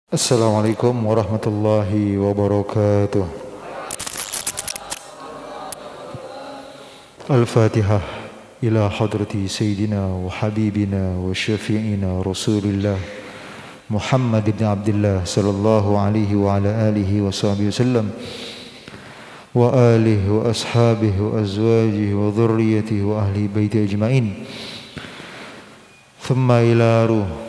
Assalamualaikum warahmatullahi wabarakatuh. Al-Fatihah ila hadrati Sayyidina wa Habibina wa Syafi'ina Rasulullah Muhammad ibn Abdullah sallallahu alaihi wa ala alihi wa sahbihi wasallam wa alihi wa ashabihi wa azwajihi wa dhurriyyatihi wa ahli baiti ajma'in. Thumma ila ruh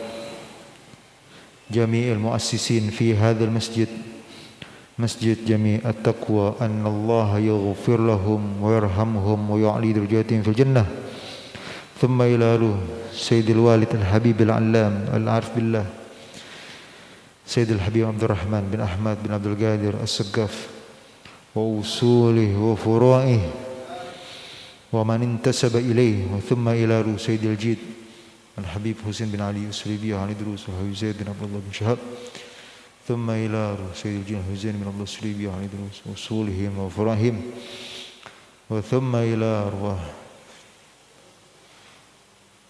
جميع المؤسسين في هذا المسجد مسجد جميع التقوى أن الله يغفر لهم ويرحمهم ويعلي درجاتهم في الجنة ثم إلى روح سيد الوالد الحبيب العلام العارف بالله سيد الحبيب عبد الرحمن بن أحمد بن عبد القادر السقاف وأصوله وفروعه ومن انتسب إليه ثم إلى روح سيد الجيد الحبيب حسين بن علي السليبي علي دروس وحبيب زيد بن عبد الله بن شهاب ثم إلى سيد الجين حسين بن عبد الله السليبي علي دروس وصولهم وفراهم وثم إلى أرواح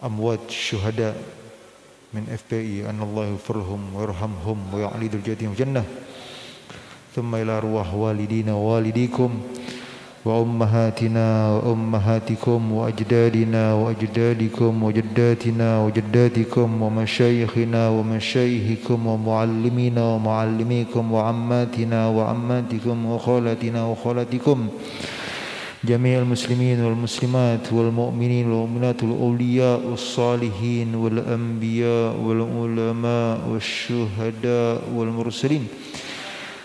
أموات الشهداء من FPI أن الله يغفر لهم ويرحمهم ويعلي درجاتهم الجنة ثم إلى أرواح والدينا ووالديكم وأمهاتنا وأمهاتكم وأجدادنا وأجدادكم وجداتنا وجداتكم ومشايخنا ومشايخكم ومعلمينا ومعلميكم وعماتنا وعماتكم وخالاتنا وخالاتكم جميع المسلمين والمسلمات والمؤمنين والمؤمنات والأولياء والصالحين والأنبياء والعلماء والشهداء والمرسلين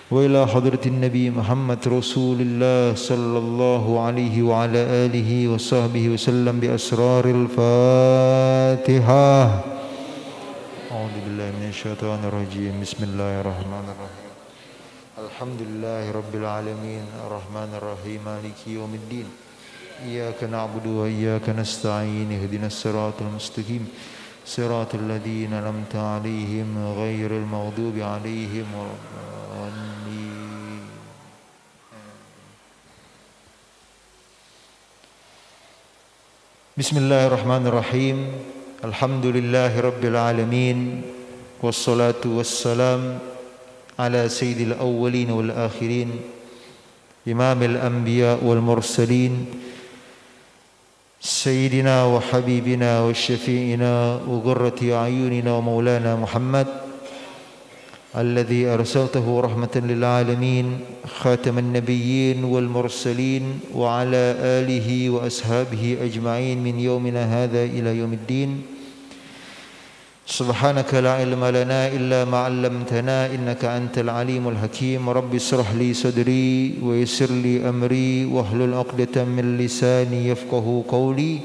وإلى حضرة النبي محمد رسول الله صلى الله عليه وعلى آله وصحبه وسلم بأسرار الفاتحة. أعوذ بالله من الشيطان الرجيم. بسم الله الرحمن الرحيم. الحمد لله رب العالمين الرحمن الرحيم مالك يوم الدين إياك نعبد وإياك نستعين اهدنا الصراط المستقيم صراط الذين أنعمت عليهم غير المغضوب عليهم ولا Bismillahirrahmanirrahim. Alhamdulillahi rabbil alamin. Wassalatu wassalam ala sayyidil awwalin wal akhirin imamil anbiya wal mursalin sayyidina wa habibina wa syafi'ina wa qurrati a'yunina wa maulana Muhammad الذي أرسلته رحمة للعالمين خاتم النبيين والمرسلين وعلى آله وأصحابه أجمعين من يومنا هذا إلى يوم الدين. سبحانك لا علم لنا إلا ما علمتنا إنك أنت العليم الحكيم. رب اشرح لي صدري ويسر لي أمري واحلل عقدة من لساني يفقهوا قولي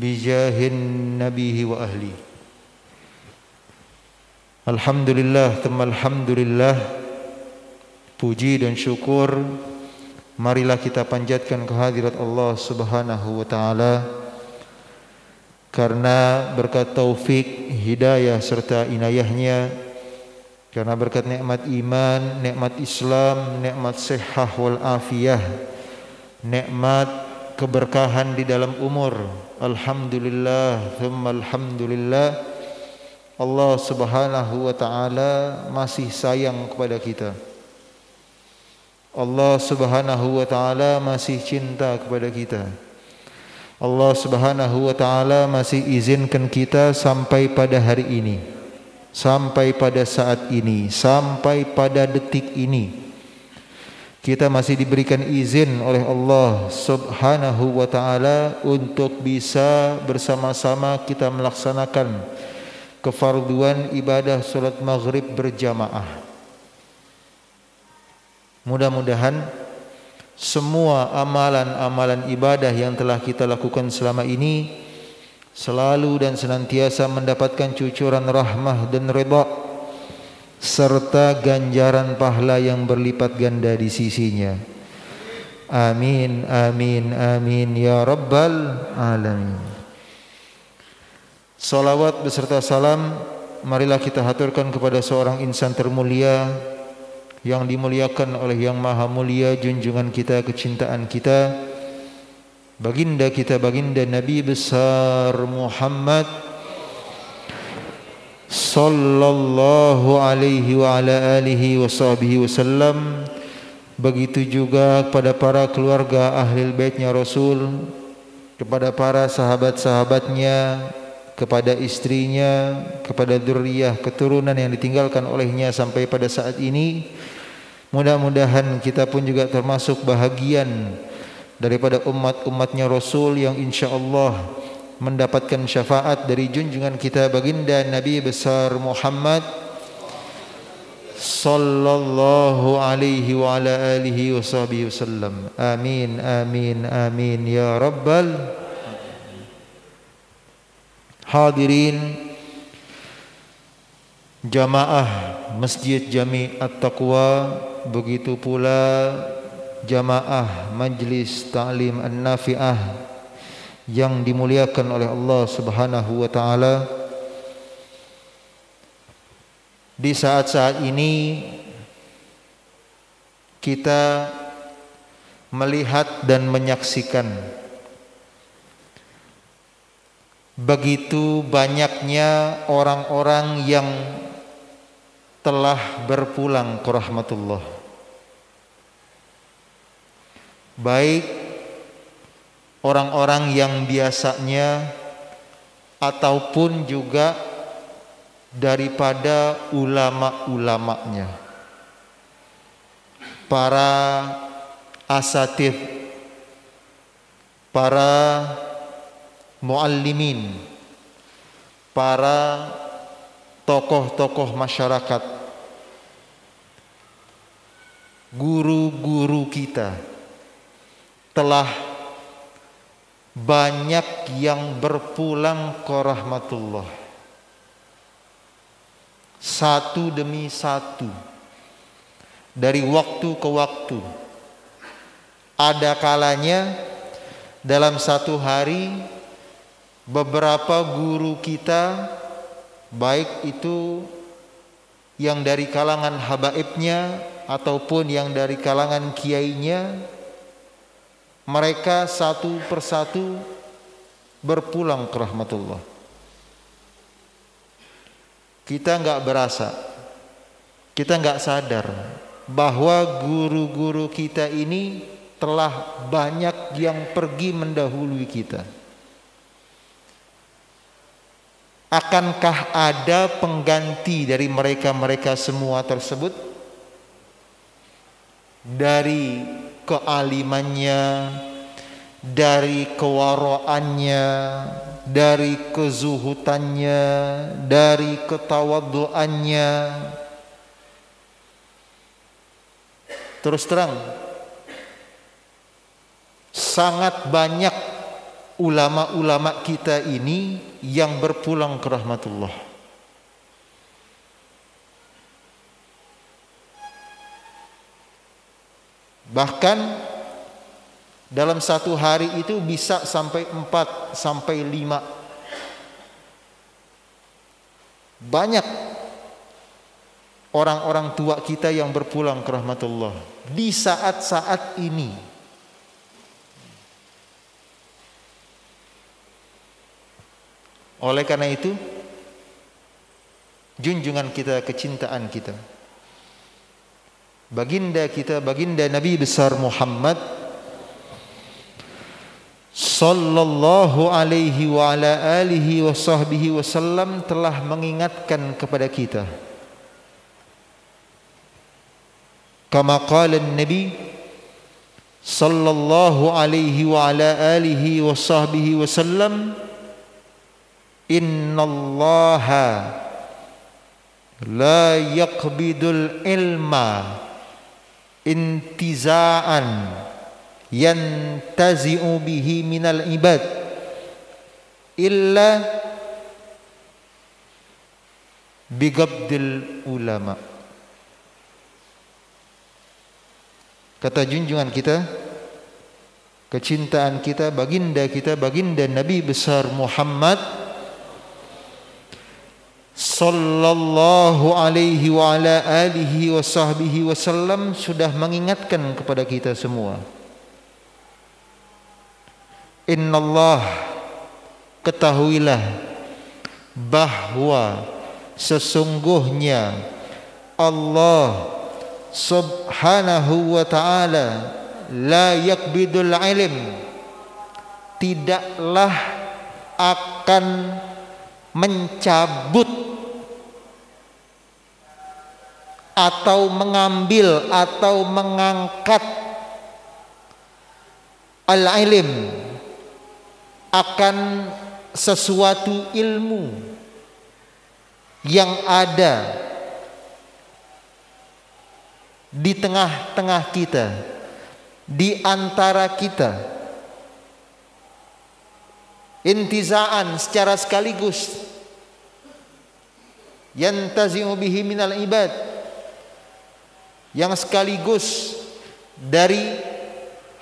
بجاه النبي وأهلي. Alhamdulillah, alhamdulillah, puji dan syukur marilah kita panjatkan kehadirat Allah Subhanahu wa taala karena berkat taufik, hidayah serta inayahnya, karena berkat nikmat iman, nikmat Islam, nikmat sihah wal afiyah, nikmat keberkahan di dalam umur. Alhamdulillah, alhamdulillah, Allah Subhanahu wa taala masih sayang kepada kita. Allah Subhanahu wa taala masih cinta kepada kita. Allah Subhanahu wa taala masih izinkan kita sampai pada hari ini, sampai pada saat ini, sampai pada detik ini. Kita masih diberikan izin oleh Allah Subhanahu wa taala untuk bisa bersama-sama kita melaksanakan kefarduan ibadah salat maghrib berjamaah. Mudah-mudahan semua amalan-amalan ibadah yang telah kita lakukan selama ini selalu dan senantiasa mendapatkan cucuran rahmah dan redha serta ganjaran pahala yang berlipat ganda di sisinya. Amin, amin, amin ya rabbal alamin. Salawat beserta salam marilah kita haturkan kepada seorang insan termulia yang dimuliakan oleh Yang Maha Mulia, junjungan kita, kecintaan kita, baginda kita, baginda Nabi besar Muhammad sallallahu alaihi wa ala alihi wa sahbihi wasallam. Begitu juga kepada para keluarga ahlul baitnya Rasul, kepada para sahabat-sahabatnya, kepada istrinya, kepada dzurriyyah keturunan yang ditinggalkan olehnya sampai pada saat ini. Mudah-mudahan kita pun juga termasuk bahagian daripada umat-umatnya Rasul yang insyaallah mendapatkan syafaat dari junjungan kita baginda Nabi besar Muhammad sallallahu alaihi wa ala alihi wa sahbihi wasallam. Amin amin amin ya rabbal hadirin. Jamaah Masjid Jami' At-Taqwa, begitu pula jamaah Majlis Ta'lim An-Nafi'ah yang dimuliakan oleh Allah Subhanahu wa taala. Di saat-saat ini kita melihat dan menyaksikan begitu banyaknya orang-orang yang telah berpulang ke rahmatullah, baik orang-orang yang biasanya ataupun juga daripada ulama-ulamanya, para asatidz, para muallimin, para tokoh-tokoh masyarakat, guru-guru kita telah banyak yang berpulang ke rahmatullah, satu demi satu, dari waktu ke waktu. Ada kalanya dalam satu hari beberapa guru kita, baik itu yang dari kalangan habaibnya ataupun yang dari kalangan kiainya, mereka satu persatu berpulang ke rahmatullah. Kita enggak berasa, kita enggak sadar bahwa guru-guru kita ini telah banyak yang pergi mendahului kita. Akankah ada pengganti dari mereka-mereka semua tersebut? Dari kealimannya, dari kewaraannya, dari kezuhutannya, dari ketawadhuannya. Terus terang, sangat banyak ulama-ulama kita ini yang berpulang ke rahmatullah. Bahkan dalam satu hari itu bisa sampai 4 sampai 5. Banyak orang-orang tua kita yang berpulang ke rahmatullah di saat-saat ini. Oleh karena itu, junjungan kita, kecintaan kita, baginda kita, baginda Nabi besar Muhammad sallallahu alaihi wa ala alihi wa sahbihi wasallam telah mengingatkan kepada kita. Kama qala Nabi sallallahu alaihi wa ala alihi wa sahbihi wasallam, innallaha la yaqbidul ilma intiza'an yantazi'u bihi minal ibad illa bigabdil ulama. Kata junjungan kita, kecintaan kita, baginda Nabi besar Muhammad sallallahu alaihi wa ala alihi wa sahbihi wasallam sudah mengingatkan kepada kita semua. Innallah, ketahuilah bahwa sesungguhnya Allah subhanahu wa ta'ala la yakbidul ilm, tidaklah akan mencabut atau mengambil atau mengangkat al-ilm, akan sesuatu ilmu yang ada di tengah-tengah kita, di antara kita, intizaan secara sekaligus, yantazi'u bihi minal ibad, yang sekaligus dari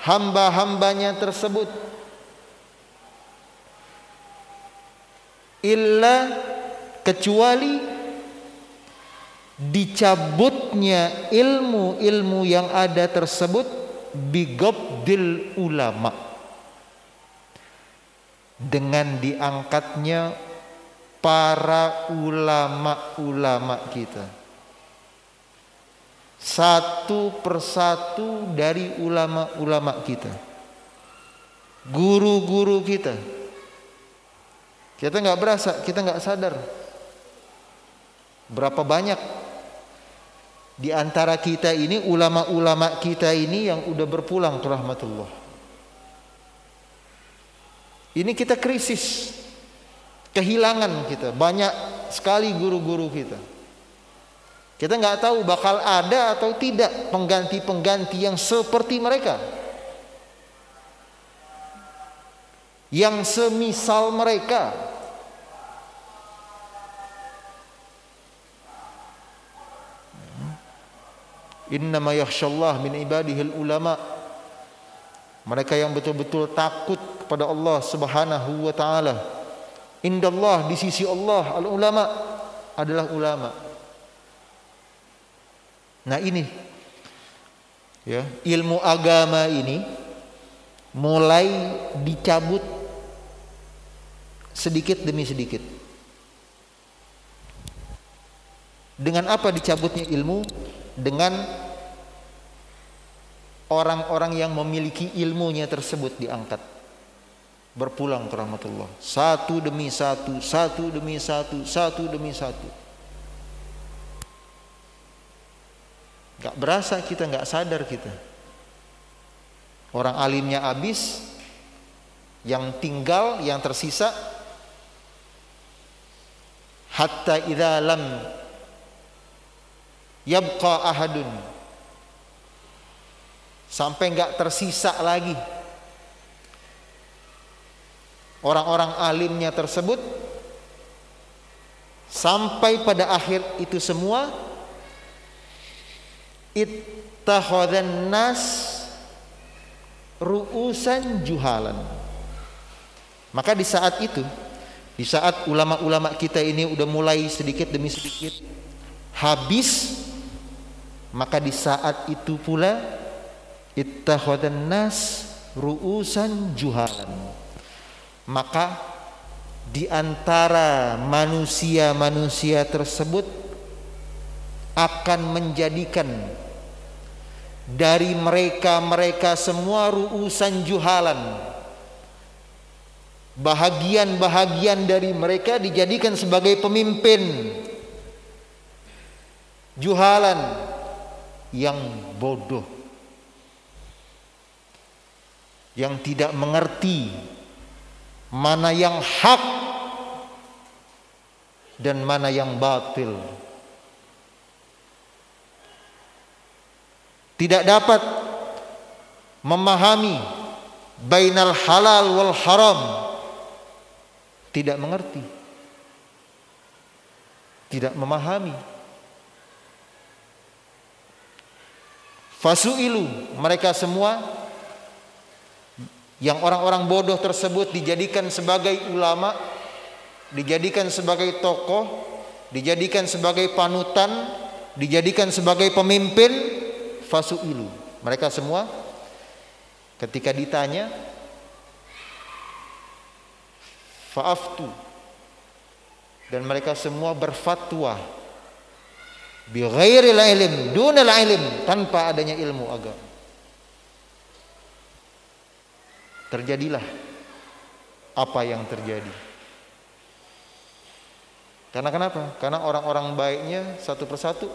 hamba-hambanya tersebut, illa, kecuali dicabutnya ilmu-ilmu yang ada tersebut bigabdil ulama, dengan diangkatnya para ulama-ulama kita, satu persatu dari ulama-ulama kita, guru-guru kita. Kita nggak berasa, kita nggak sadar berapa banyak di antara kita ini, ulama-ulama kita ini yang udah berpulang ke rahmatullah. Ini kita krisis, kehilangan kita banyak sekali guru-guru kita. Kita nggak tahu bakal ada atau tidak pengganti-pengganti yang seperti mereka, yang semisal mereka. Innama yakhshallah min ibadihil ulama, mereka yang betul-betul takut kepada Allah subhanahu wa ta'ala. Indallah, di sisi Allah, al ulama adalah ulama. Nah ini ya, ilmu agama ini mulai dicabut sedikit demi sedikit. Dengan apa dicabutnya ilmu? Dengan orang-orang yang memiliki ilmunya tersebut diangkat, berpulang ke rahmatullah, satu demi satu, satu demi satu, satu demi satu. Gak berasa kita, gak sadar kita. Orang alimnya habis, yang tinggal, yang tersisa, hatta idza lam yabqa ahadun, sampai enggak tersisa lagi orang-orang alimnya tersebut, sampai pada akhir itu semua ittakhadhan nas ru'usan juhalan. Maka di saat itu, di saat ulama-ulama kita ini udah mulai sedikit demi sedikit habis, maka di saat itu pula ittakhadhan nas ru'usan juhalan, maka di antara manusia-manusia tersebut akan menjadikan dari mereka semua ru'usan juhalan, bahagian-bahagian dari mereka dijadikan sebagai pemimpin juhalan, yang bodoh, yang tidak mengerti mana yang hak dan mana yang batil, tidak dapat memahami bainal halal wal haram, tidak mengerti, tidak memahami. Fasu'ilu, mereka semua yang orang-orang bodoh tersebut dijadikan sebagai ulama, dijadikan sebagai tokoh, dijadikan sebagai panutan, dijadikan sebagai pemimpin. Fasu'ilu, mereka semua ketika ditanya, fa'aftu, dan mereka semua berfatwa bi ghairil ilm dunal ilm, tanpa adanya ilmu agama. Terjadilah apa yang terjadi. Karena kenapa? Karena orang-orang baiknya satu persatu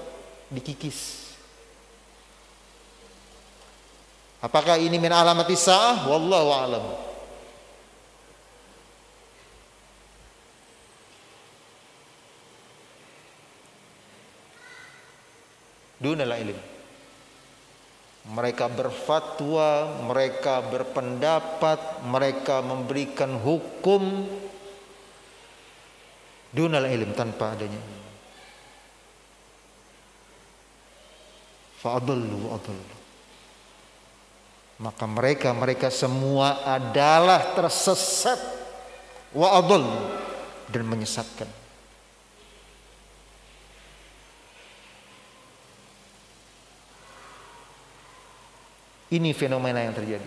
dikikis. Apakah ini min alamati sa'ah? Wallahu a'lam. Dunal ilm. Mereka berfatwa, mereka berpendapat, mereka memberikan hukum dunal ilm, tanpa adanya ilmu. Fa'adallu adallu. Maka mereka semua adalah tersesat, wa adallu, dan menyesatkan. Ini fenomena yang terjadi.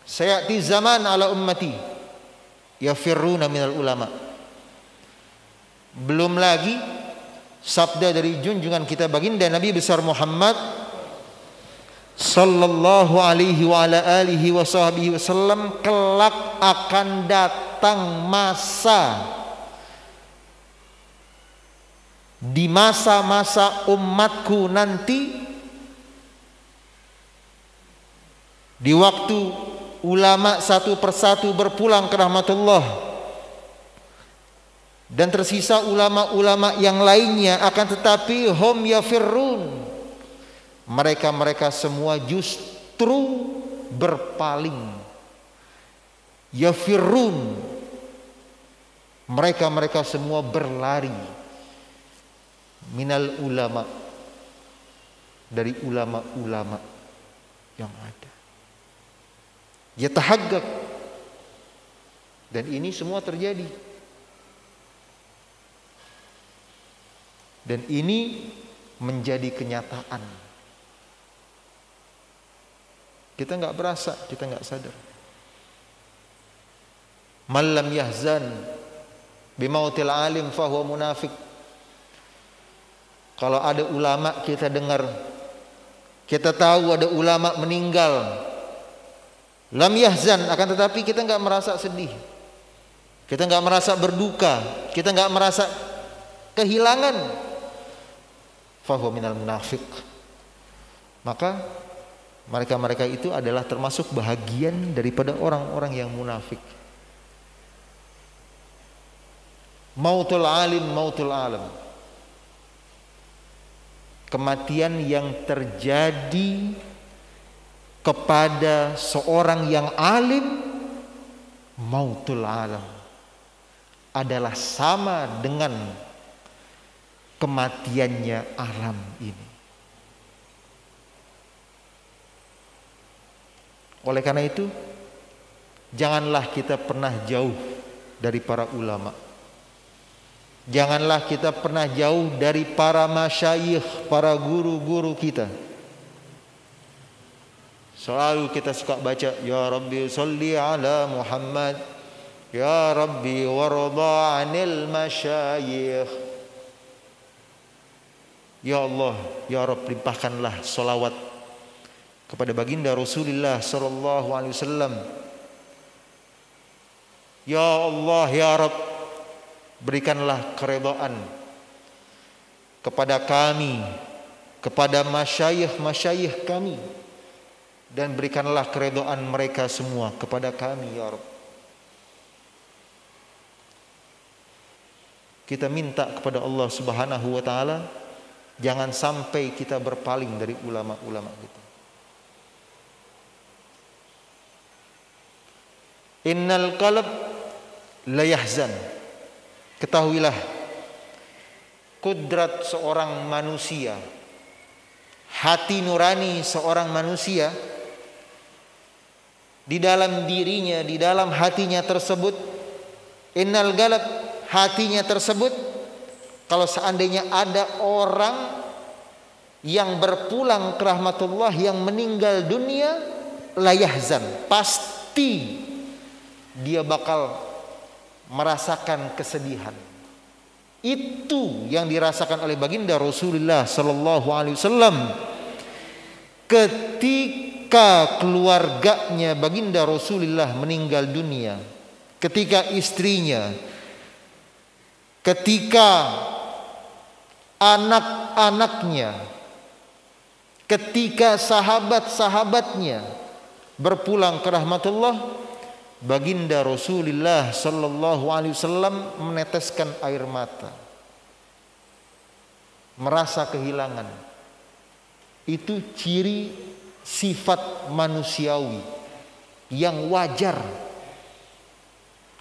Sayati zaman ala ummati yafirruna minal ulama. Belum lagi sabda dari junjungan kita baginda Nabi besar Muhammad sallallahu alaihi wa ala alihi wa sahbihi wasallam, kelak akan datang masa, di masa-masa umatku nanti, di waktu ulama satu persatu berpulang ke rahmatullah dan tersisa ulama-ulama yang lainnya, akan tetapi hum yafirrun, mereka semua justru berpaling. Yafirrun, mereka semua berlari minal ulama, dari ulama-ulama yang ada. Yatahaggaq, dan ini semua terjadi, dan ini menjadi kenyataan. Kita nggak berasa, kita nggak sadar. Man lam yahzan bimautil alim fahuwa munafik. Kalau ada ulama kita dengar, kita tahu ada ulama meninggal, lam yahzan, akan tetapi kita nggak merasa sedih, kita nggak merasa berduka, kita nggak merasa kehilangan, fahuwa minal munafik. Maka mereka itu adalah termasuk bahagian daripada orang-orang yang munafik. Mautul alim, mautul alam. Kematian yang terjadi kepada seorang yang alim, mautul alam, adalah sama dengan kematiannya alam ini. Oleh karena itu, janganlah kita pernah jauh dari para ulama. Janganlah kita pernah jauh dari para masyayikh, para guru-guru kita. Selalu kita suka baca, Ya Rabbi salli ala Muhammad, Ya Rabbi warda anil masyayikh. Ya Allah, Ya Rabb, limpahkanlah salawat kepada baginda Rasulullah sallallahu alaihi wasallam. Ya Allah, Ya Rabb, berikanlah keredaan kepada kami, kepada masyayikh kami, dan berikanlah keredaan mereka semua kepada kami, Ya Rabb. Kita minta kepada Allah Subhanahu wa taala, jangan sampai kita berpaling dari ulama-ulama kita. Innal qalb la yahzan. Ketahuilah, kudrat seorang manusia, hati nurani seorang manusia, di dalam dirinya, di dalam hatinya tersebut, innal qalb, hatinya tersebut, kalau seandainya ada orang yang berpulang ke rahmatullah, yang meninggal dunia, la yahzan, pasti dia bakal merasakan kesedihan. Itu yang dirasakan oleh baginda Rasulullah sallallahu alaihi wasallam ketika keluarganya baginda Rasulullah meninggal dunia, ketika istrinya, ketika anak-anaknya, ketika sahabat-sahabatnya berpulang ke rahmatullah, baginda Rasulullah sallallahu alaihi wasallam meneteskan air mata, merasa kehilangan. Itu ciri sifat manusiawi yang wajar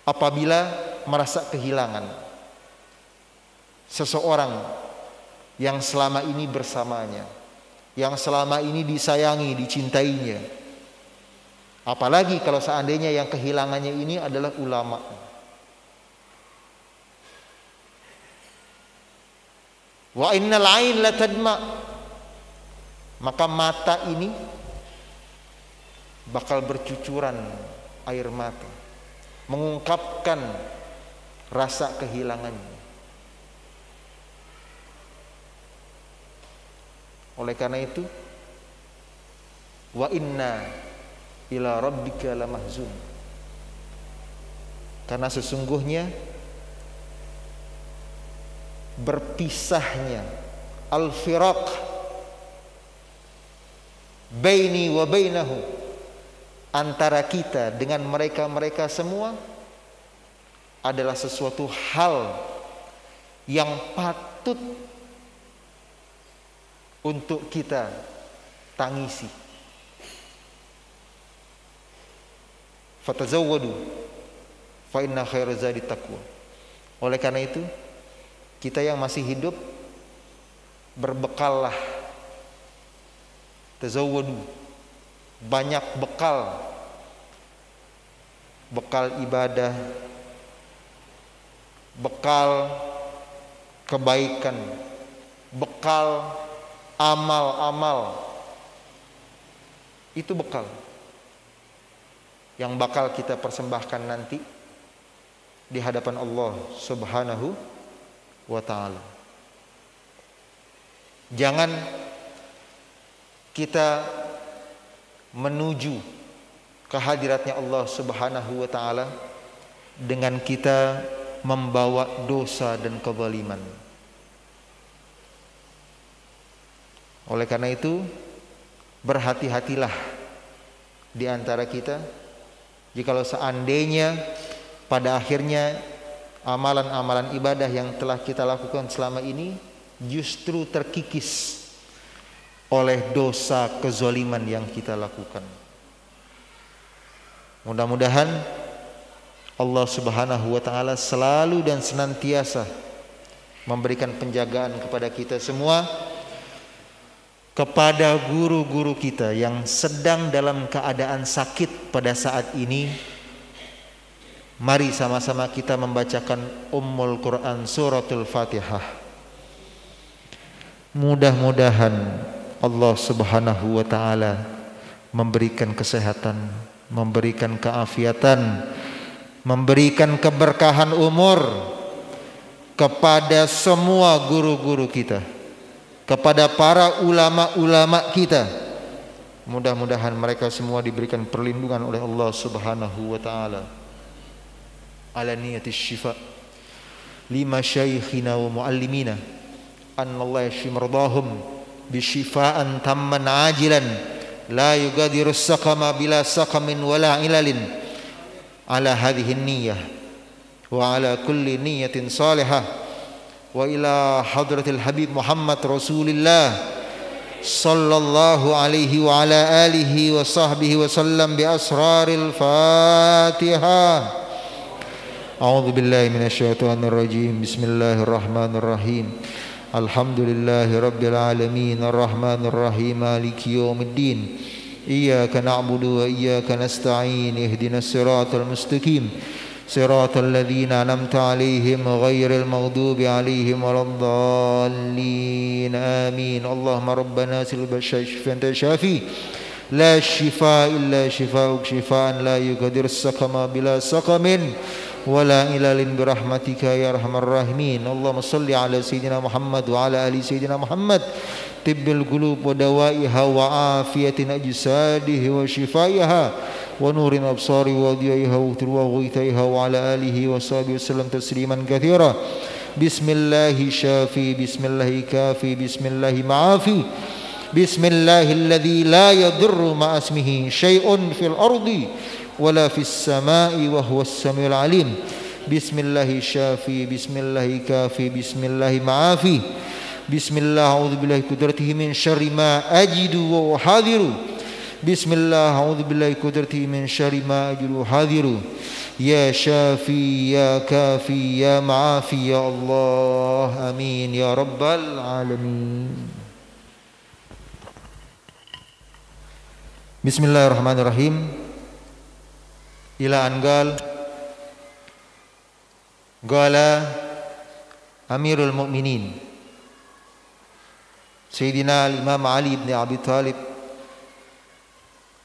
apabila merasa kehilangan seseorang yang selama ini bersamanya, yang selama ini disayangi, dicintainya. Apalagi kalau seandainya yang kehilangannya ini adalah ulama. Wa innal ain la tadma, maka mata ini bakal bercucuran air mata, mengungkapkan rasa kehilangannya. Oleh karena itu, wa inna ila rabbika lamahzun, karena sesungguhnya berpisahnya al-firaq baini wa bainahu, antara kita dengan mereka semua adalah sesuatu hal yang patut untuk kita tangisi. Fatazawwadu fa inna khairaz zadi taqwa. Oleh karena itu, kita yang masih hidup berbekallah, tazawwadu, banyak bekal, bekal ibadah, bekal kebaikan, bekal amal-amal. Itu bekal yang bakal kita persembahkan nanti di hadapan Allah Subhanahu wa ta'ala. Jangan kita menuju kehadiratnya Allah Subhanahu wa ta'ala dengan kita membawa dosa dan kezaliman. Oleh karena itu, berhati-hatilah di antara kita jikalau seandainya pada akhirnya amalan-amalan ibadah yang telah kita lakukan selama ini justru terkikis oleh dosa kezaliman yang kita lakukan. Mudah-mudahan Allah Subhanahu wa ta'ala selalu dan senantiasa memberikan penjagaan kepada kita semua, kepada guru-guru kita yang sedang dalam keadaan sakit pada saat ini. Mari sama-sama kita membacakan Ummul Quran Suratul Fatihah. Mudah-mudahan Allah Subhanahu wa ta'ala memberikan kesehatan, memberikan keafiatan, memberikan keberkahan umur kepada semua guru-guru kita, kepada para ulama-ulama kita. Mudah-mudahan mereka semua diberikan perlindungan oleh Allah Subhanahu wa ta'ala. Ala niyatis syifa lima syaikhina wa muallimina annallahu yashfi mardahum bisyifaan tamman ajilan la yugadiru saqama bila saqamin wala ilalin. Ala hadhihi niyyah wa ala kulli niyyatin salihah wa ila hadratil habib Muhammad Rasulillah sallallahu alaihi wa ala alihi wa sahbihi wa sallam bi asraril Fatihah. A'udzu billahi minasyaitonir rajim. Bismillahirrahmanirrahim. Alhamdulillahi rabbil alamin arrahmanir rahim maliki yaumiddin. Iyyaka na'budu wa iyyaka nasta'in. Ihdinas siratal mustaqim. Siratal ladzina an'amta 'alaihim ghairil maghdubi 'alaihim waladdallin. Amin. Allahumma rabbana sil bashash fa anta syafi. La shifaa illa shifaa'uk shifaa'an la yughadiru saqama bila saqamin ولا إلال برحمتك يا أرحم الراحمين. اللهم صل على سيدنا محمد وعلى آل سيدنا محمد طب القلوب ودوائها وعافية أجساده وشفائها ونور الأبصار وضيائها وغيثيها وعلى آله وصحبه وسلم تسليما كثيرا. بسم الله شافي، بسم الله كافي، بسم الله معافي، بسم الله الذي لا يضر مع اسمه شيء في الأرض ولا في السماء وهو السميع العليم. بسم الله شافي، بسم الله كافي، بسم الله معافي، بسم الله أعوذ بالله قدرته من شر ما أجد وأحاذر، بسم الله أعوذ بالله قدرته من شر ما أجد وأحاذر. يا شافي يا كافي يا معافي يا الله، آمين يا رب العالمين. Bismillahirrahmanirrahim. Ila angal Gala Amirul Mu'minin Sayyidina Imam Ali ibn Abi Talib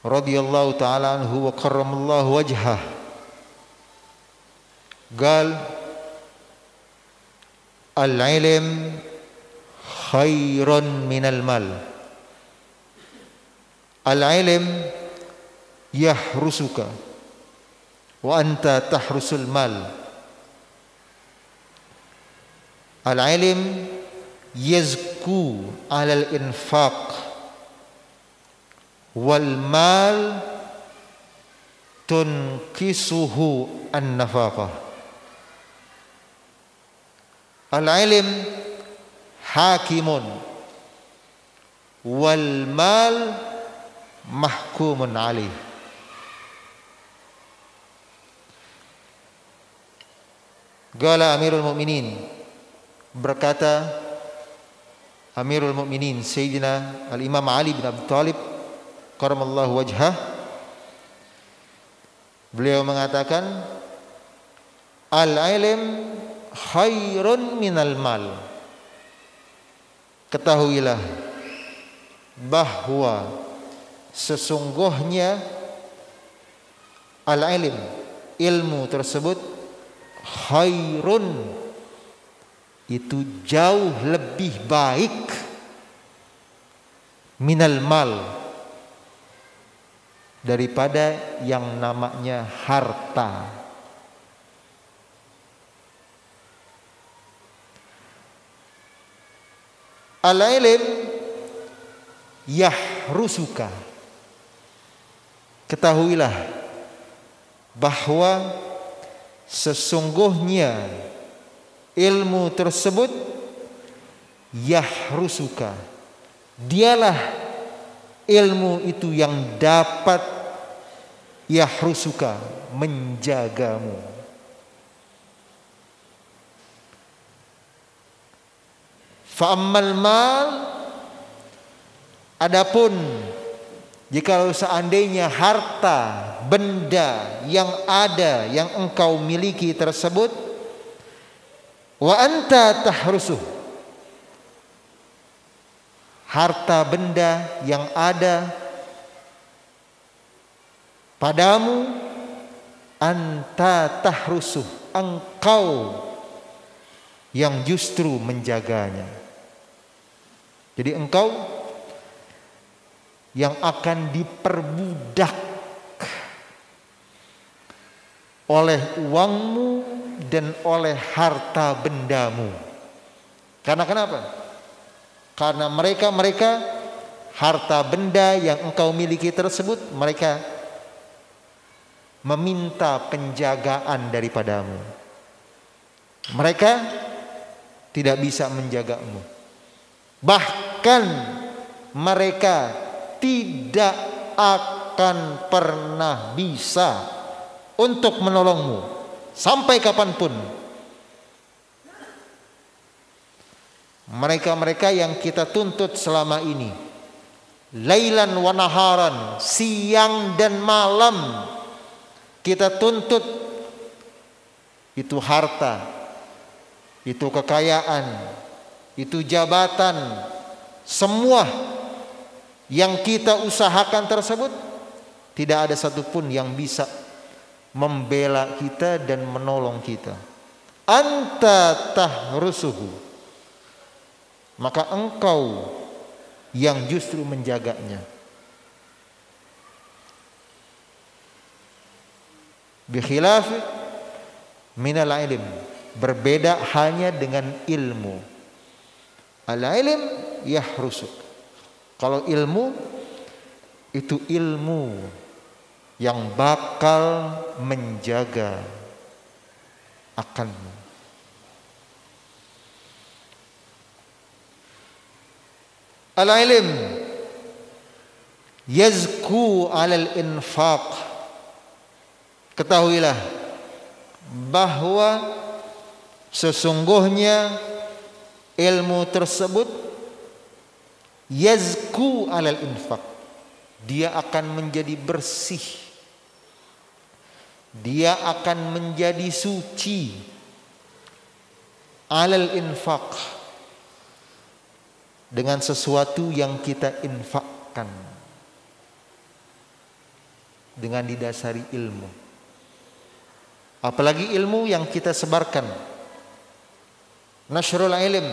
radhiyallahu ta'ala anhu wa karramallahu wajhah. Gal al-ilm khairun minal mal. Al-ilm yahrusuka wa anta tahrusul mal. Al-ilm yazku alal infaq wal mal tunkisuhu an-nafaqah. Al-ilm hakimun wal mal mahkumun alaih. Qala Amirul Mu'minin, berkata Amirul Mu'minin Sayyidina Al-Imam Ali bin Abi Talib karamallahu wajhah, beliau mengatakan al-ilm khairun minal mal. Ketahuilah bahwa sesungguhnya al-ilm, ilmu tersebut, khairun, itu jauh lebih baik, minal mal, daripada yang namanya harta. Al-ilm yahrusuka. Ketahuilah bahwa sesungguhnya ilmu tersebut yahrusuka, dialah ilmu itu yang dapat yahrusuka, menjagamu. Fa'ammal mal, adapun jikalau seandainya harta benda yang ada yang engkau miliki tersebut, wa anta tahrusuh, harta benda yang ada padamu, anta tahrusuh, engkau yang justru menjaganya. Jadi engkau yang akan diperbudak oleh uangmu dan oleh harta bendamu. Karena kenapa? Karena mereka harta benda yang engkau miliki tersebut, mereka meminta penjagaan daripadamu. Mereka tidak bisa menjagamu. Bahkan mereka tidak akan pernah bisa untuk menolongmu sampai kapanpun. Mereka-mereka yang kita tuntut selama ini, lailan wa naharan, siang dan malam kita tuntut, itu harta, itu kekayaan, itu jabatan, semua yang kita usahakan tersebut tidak ada satupun yang bisa membela kita dan menolong kita. Anta tahrusuhu, maka engkau yang justru menjaganya. Bikhilaf minal ilm, berbeda hanya dengan ilmu. Al-ilm yahrusuk. Kalau ilmu itu ilmu yang bakal menjaga akanmu. Al-ilm yazku alal infaq. Ketahuilah bahwa sesungguhnya ilmu tersebut yazku alal infaq, dia akan menjadi bersih, dia akan menjadi suci alal infaq, dengan sesuatu yang kita infakkan, dengan didasari ilmu. Apalagi ilmu yang kita sebarkan. Nashrul ilm,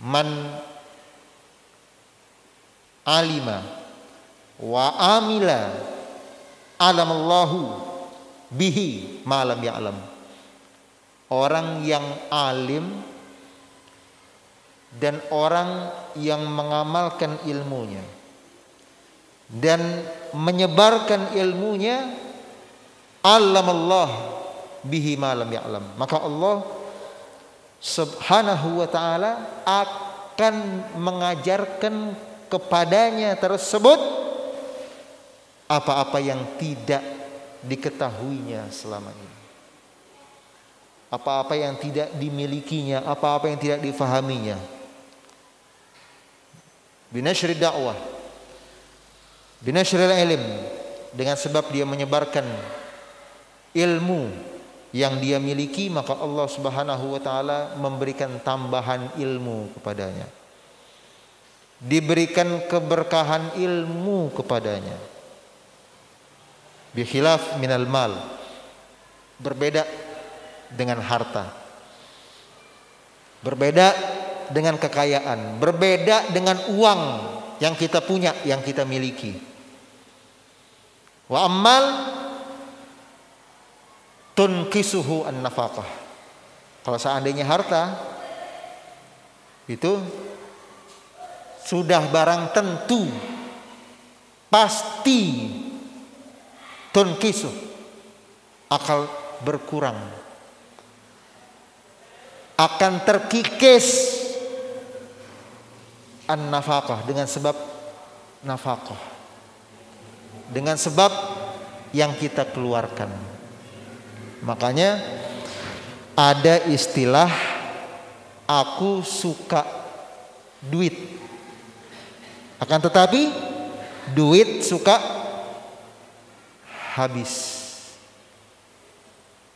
man alima wa amila alamallahu bihi ma lam ya'lam. Orang yang alim dan orang yang mengamalkan ilmunya dan menyebarkan ilmunya, allamallah bihi ma lam ya'lam, maka Allah subhanahu wa ta'ala akan mengajarkan kepadanya tersebut apa-apa yang tidak diketahuinya selama ini, apa-apa yang tidak dimilikinya, apa-apa yang tidak difahaminya. Binashri dakwah, binashril ilm, dengan sebab dia menyebarkan ilmu yang dia miliki, maka Allah Subhanahu wa taala memberikan tambahan ilmu kepadanya, diberikan keberkahan ilmu kepadanya. Bi khilaf minal mal, berbeda dengan harta, berbeda dengan kekayaan, berbeda dengan uang yang kita punya, yang kita miliki. Wa ammal tunkisuhu an-nafaqah. Kalau seandainya harta itu sudah barang tentu, pasti tunkisuh, akan berkurang, akan terkikis an-nafaqah, dengan sebab nafaqah, dengan sebab yang kita keluarkan. Makanya ada istilah aku suka duit, akan tetapi duit suka habis.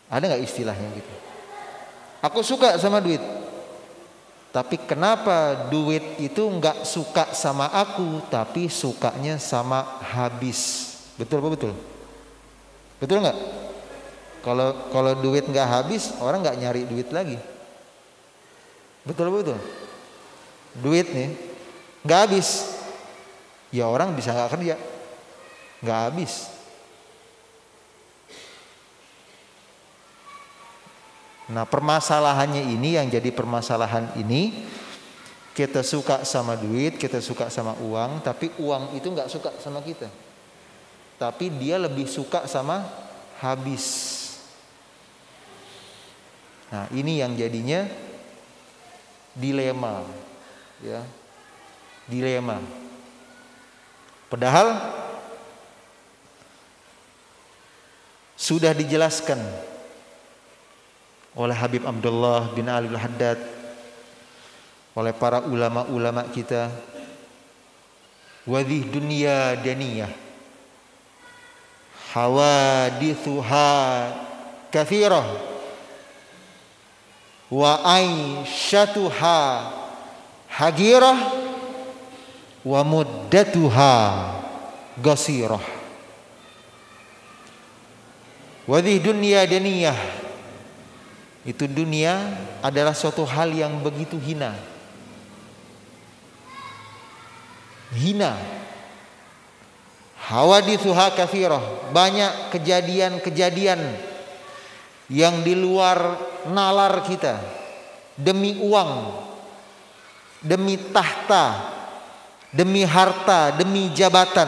Ada nggak istilahnya gitu? Aku suka sama duit, tapi kenapa duit itu nggak suka sama aku, tapi sukanya sama habis? Betul apa betul? Betul nggak? Kalau duit nggak habis, orang nggak nyari duit lagi. Betul apa betul? Duit nih nggak habis, ya orang bisa nggak kerja, nggak habis. Nah, permasalahannya ini, yang jadi permasalahan ini, kita suka sama duit, kita suka sama uang, tapi uang itu nggak suka sama kita, tapi dia lebih suka sama habis. Nah, ini yang jadinya dilema, ya, dilema. Padahal sudah dijelaskan oleh Habib Abdullah bin Ali al-Haddad, oleh para ulama-ulama kita, wadih dunia daniyah hawadithuha kathirah wa aisyatuha hagirah wa muddatuha Gasirah. Wadih dunia daniyah. Itu dunia adalah suatu hal yang begitu hina. Hina. Hawadithuha kathirah. Banyak kejadian-kejadian yang di luar nalar kita. Demi uang, demi tahta, demi harta, demi jabatan.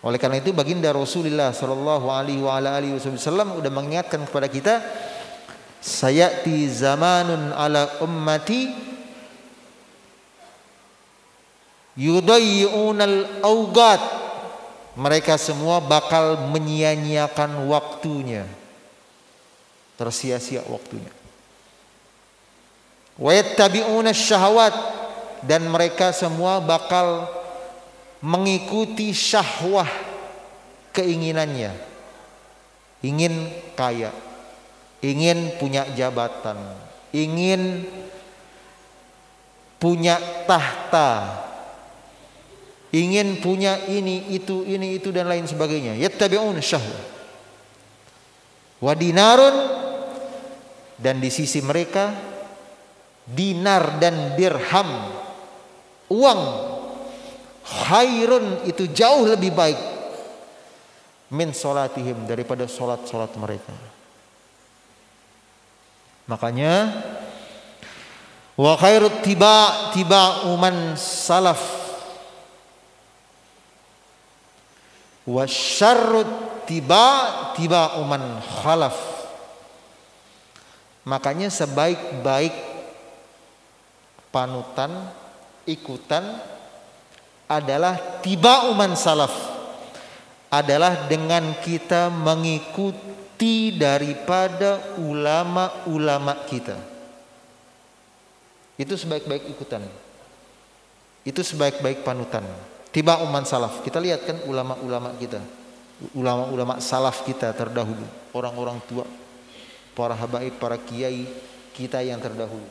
Oleh karena itu baginda Rasulullah sallallahu alaihi wasallam sudah mengingatkan kepada kita, sayati zamanun ala ummati yudayyi'unal awqat. Mereka semua bakal menyia-nyiakan waktunya. Tersia-sia waktunya. Wa yattabi'una syahawat, dan mereka semua bakal mengikuti syahwah keinginannya. Ingin kaya, ingin punya jabatan, ingin punya tahta, ingin punya ini itu dan lain sebagainya. Yattabi'un syahwah. Wa dinarun, dan di sisi mereka dinar dan dirham, uang, khairun, itu jauh lebih baik min salatihim, daripada salat-salat mereka. Makanya wa khairut tiba'u man salaf wa syarrut tiba'u man khalaf. Makanya sebaik-baik panutan, ikutan adalah tiba'u man salaf, adalah dengan kita mengikuti daripada ulama-ulama kita. Itu sebaik-baik ikutan, itu sebaik-baik panutan. Tiba'u man salaf. Kita lihat kan ulama-ulama kita, ulama-ulama salaf kita terdahulu, orang-orang tua, para habaib, para kiai kita yang terdahulu.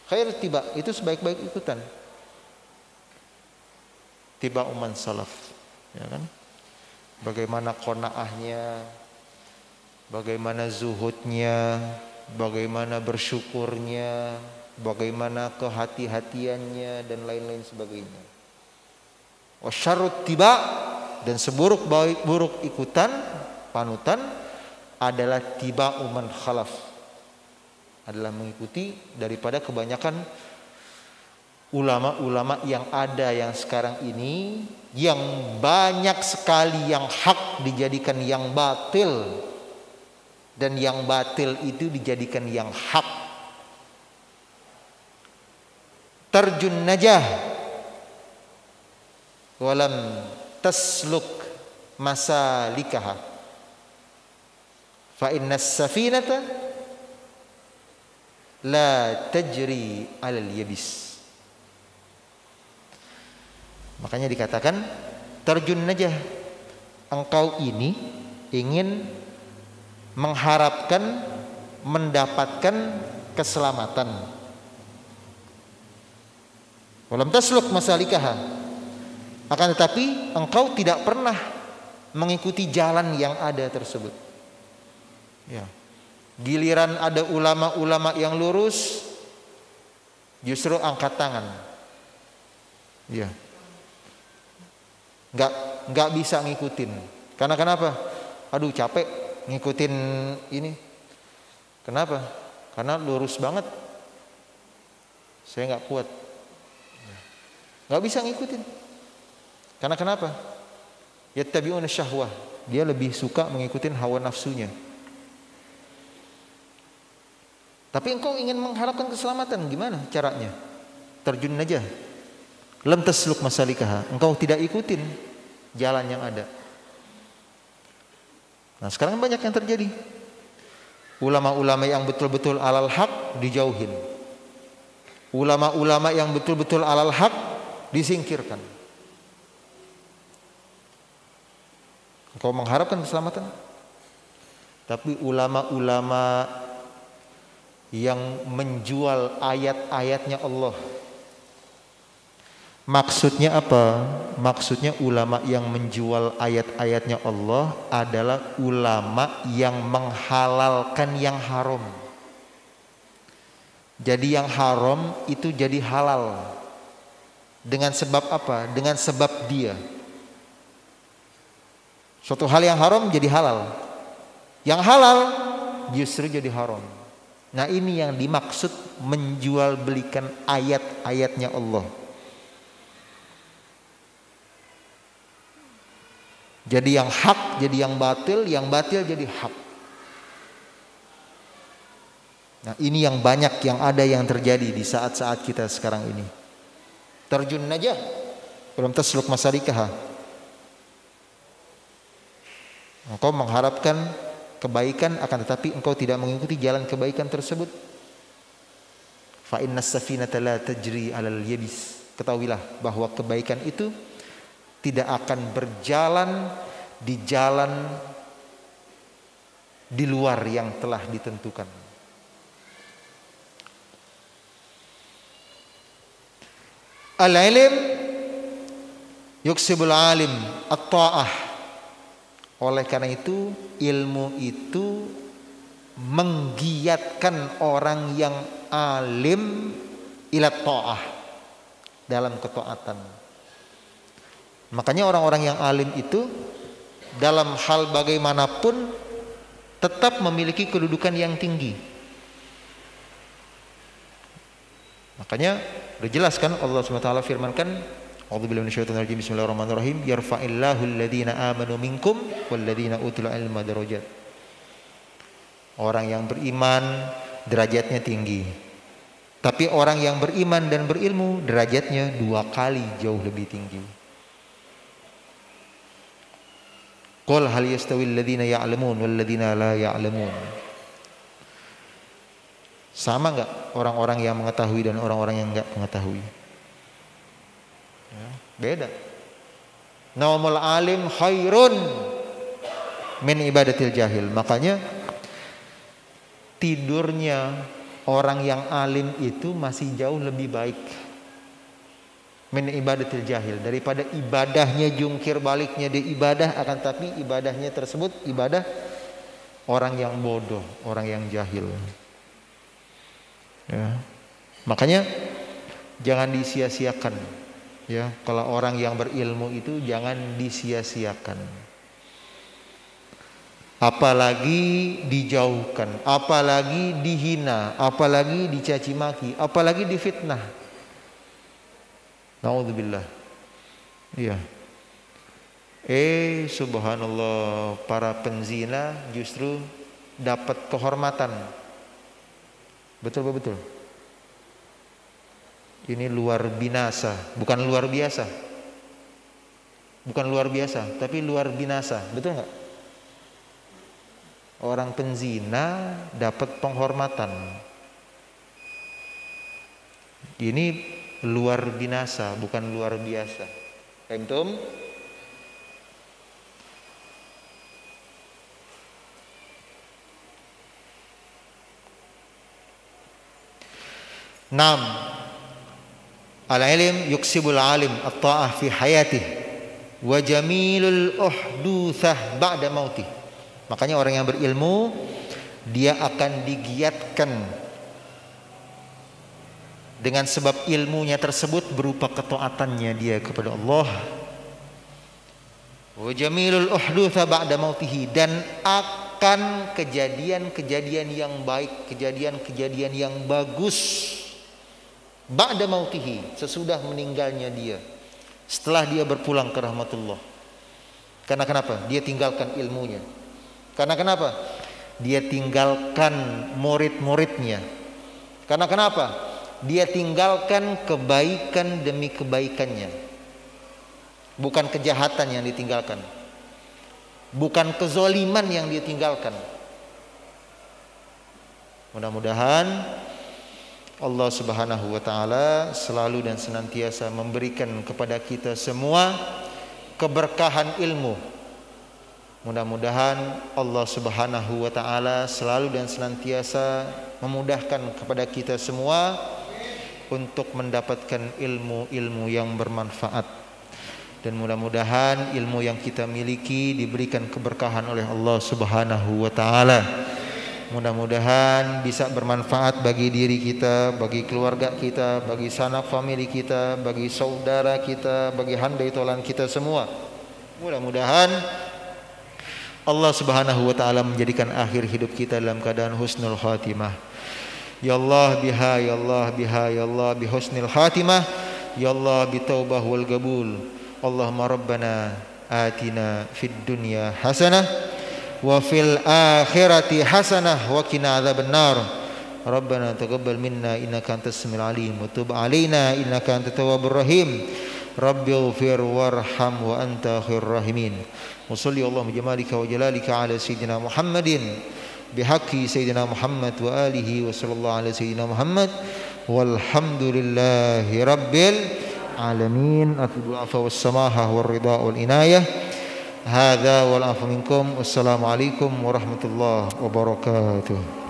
Khair tiba, itu sebaik-baik ikutan. Tiba man salaf, ya kan? Bagaimana qanaahnya, bagaimana zuhudnya, bagaimana bersyukurnya, bagaimana kehati-hatiannya, dan lain-lain sebagainya. Wasyarrut tiba, dan seburuk-buruk ikutan, panutan adalah tiba man khalaf, adalah mengikuti daripada kebanyakan ulama-ulama yang ada yang sekarang ini, yang banyak sekali yang hak dijadikan yang batil, dan yang batil itu dijadikan yang hak. Tarjun najah walam tasluk masalikaha fa innas safinata la tajri alal yabis. Makanya dikatakan terjun najah, engkau ini ingin mengharapkan mendapatkan keselamatan. Walam tasluk masalikaha, akan tetapi engkau tidak pernah mengikuti jalan yang ada tersebut. Ya. Giliran ada ulama-ulama yang lurus, justru angkat tangan. Ya. Nggak bisa ngikutin. Karena kenapa? Aduh capek ngikutin ini. Kenapa? Karena lurus banget. Saya nggak kuat. Nggak bisa ngikutin. Karena kenapa? Yattabi'una syahwah. Dia lebih suka mengikutin hawa nafsunya. Tapi engkau ingin mengharapkan keselamatan, gimana caranya? Terjun aja. Lam tasluk masalikaha. Engkau tidak ikutin jalan yang ada. Nah, sekarang banyak yang terjadi. Ulama-ulama yang betul-betul alal haq dijauhin. Ulama-ulama yang betul-betul alal haq disingkirkan. Engkau mengharapkan keselamatan. Tapi ulama-ulama yang menjual ayat-ayatnya Allah, Maksudnya apa? Maksudnya ulama yang menjual ayat-ayatnya Allah adalah ulama yang menghalalkan yang haram. Jadi yang haram itu jadi halal. Dengan sebab apa? Dengan sebab dia. Suatu hal yang haram jadi halal. Yang halal justru jadi haram. Nah, ini yang dimaksud menjual belikan ayat-ayatnya Allah. Jadi yang hak jadi yang batil jadi hak. Nah, ini yang banyak yang ada yang terjadi di saat-saat kita sekarang ini. Terjun aja belum tasluk masalikah. Engkau mengharapkan kebaikan akan tetapi engkau tidak mengikuti jalan kebaikan tersebut. Fa innas safinata la tajri 'alal yabis. Ketahuilah bahwa kebaikan itu tidak akan berjalan di jalan di luar yang telah ditentukan. Al-ilm yuksibul alim at-ta'ah. Oleh karena itu ilmu itu menggiatkan orang yang alim ila ta'ah, dalam ketaatan. Makanya orang-orang yang alim itu dalam hal bagaimanapun tetap memiliki kedudukan yang tinggi. Makanya dijelaskan Allah SWT firmankan, A'udzubillahi minasyaitonir rajim, bismillahirrahmanirrahim, yarfa'illahu alladhina amanu minkum walladhina utul ilma darajat. Orang yang beriman derajatnya tinggi. Tapi orang yang beriman dan berilmu derajatnya 2 kali jauh lebih tinggi. Qul hal yastawil ladzina ya'lamun wal ladzina la ya'lamun. Sama enggak orang-orang yang mengetahui dan orang-orang yang enggak mengetahui? Ya, beda. Naumul alim khairun min ibadatil jahil. Makanya tidurnya orang yang alim itu masih jauh lebih baik min ibadatil jahil, daripada ibadahnya jungkir baliknya dia ibadah akan tapi ibadahnya tersebut ibadah orang yang bodoh, orang yang jahil. Ya. Makanya jangan disia-siakan. Ya, kalau orang yang berilmu itu jangan disia-siakan. Apalagi dijauhkan, apalagi dihina, apalagi dicaci maki, apalagi difitnah. Naudzubillah. Iya. Subhanallah, para penzina justru dapat kehormatan. Betul. Ini luar binasa, bukan luar biasa. Bukan luar biasa, tapi luar binasa. Betul enggak? Orang penzina dapat penghormatan. Ini luar binasa, bukan luar biasa. Paham? Naam. Al-ilm yuksibul alim at-ta'ah fi hayatih wa jamilul uhdutsah ba'da mautih. Makanya orang yang berilmu dia akan digiatkan dengan sebab ilmunya tersebut berupa ketaatannya dia kepada Allah. Wa jamilul uhdutsa ba'da mautihi, dan akan kejadian-kejadian yang baik, kejadian-kejadian yang bagus ba'da mautihi, sesudah meninggalnya dia, setelah dia berpulang ke rahmatullah. Karena kenapa? Dia tinggalkan ilmunya. Karena kenapa? Dia tinggalkan murid-muridnya. Karena kenapa? Dia tinggalkan kebaikan demi kebaikannya. Bukan kejahatan yang ditinggalkan, bukan kezoliman yang dia tinggalkan. Mudah-mudahan Allah Subhanahu wa taala selalu dan senantiasa memberikan kepada kita semua keberkahan ilmu. Mudah-mudahan Allah Subhanahu wa taala selalu dan senantiasa memudahkan kepada kita semua untuk mendapatkan ilmu-ilmu yang bermanfaat. Dan mudah-mudahan ilmu yang kita miliki diberikan keberkahan oleh Allah Subhanahu wa taala. Mudah-mudahan bisa bermanfaat bagi diri kita, bagi keluarga kita, bagi sanak famili kita, bagi saudara kita, bagi handai tolan kita semua. Mudah-mudahan Allah Subhanahu wa taala menjadikan akhir hidup kita dalam keadaan husnul khatimah. Ya Allah biha, ya Allah biha, ya Allah bi husnil khatimah, ya Allah bi taubah wal qabul. Allahumma rabbana atina fid dunya hasanah wa fil akhirati hasanah wa qina adzabannar. Rabbana taqabbal minna innaka antas samiul alim wa tub alaina innaka antat tawwabur rahim. Rabbighfir warham wa anta khairur rahimin. Wa shalli Allahumma jamalika wa jalalika ala sayyidina Muhammadin bihaqqi sayyidina Muhammad wa alihi wa sallallahu ala sayyidina Muhammad walhamdulillahi rabbil alamin. Atul afa was samaha war ridha wal inayah. Hadza wal afu minkum. Wassalamu alaikum warahmatullahi wabarakatuh.